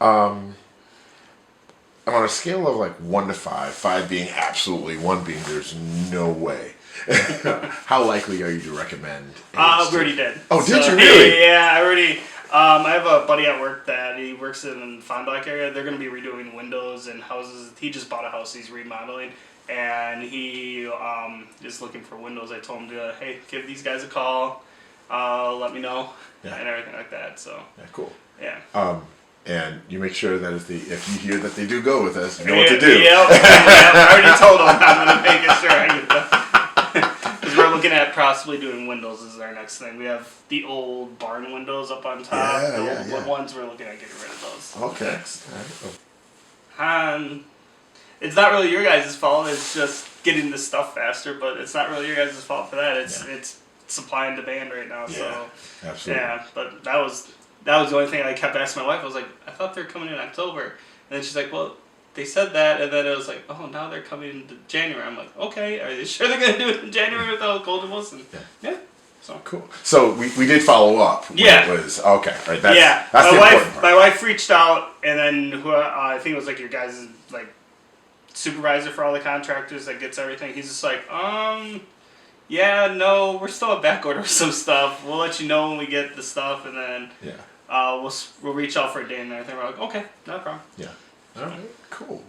And on a scale of like 1 to 5, 5 being absolutely, 1 being there's no way. How likely are you to recommend? We already did. Oh, did you really? Yeah, I already. I have a buddy at work that he works in the Fond du Lac area. They're going to be redoing windows and houses. He just bought a house he's remodeling, and he is looking for windows. I told him to, hey, give these guys a call, let me know, and everything like that. So yeah, cool. Yeah. And you make sure that if you hear that they do go with us, you know what to do. Yep, I already told them. I'm going to make sure I get them. Because we're looking at possibly doing windows is our next thing. We have the old barn windows up on top. The old ones, we're looking at getting rid of those. Okay. It's not really your guys' fault. It's just getting the stuff faster, but it's not really your guys' fault for that. It's supply and demand right now. Yeah, so absolutely. Yeah, but that was the only thing I kept asking my wife. I was like, I thought they were coming in October. And then she's like, well, they said that. And then it was like, oh, now they're coming in January. I'm like, okay, are you sure they're going to do it in January with how cold it was? And yeah. So cool. So we did follow up. When it was, okay. Right. That's the important part. My wife reached out, and then I think it was like your guys' like supervisor for all the contractors that gets everything. He's just like, yeah, no, we're still at back order with some stuff. We'll let you know when we get the stuff, and then we'll reach out for a date and everything. We're like, okay, no problem. Yeah. All right. Cool.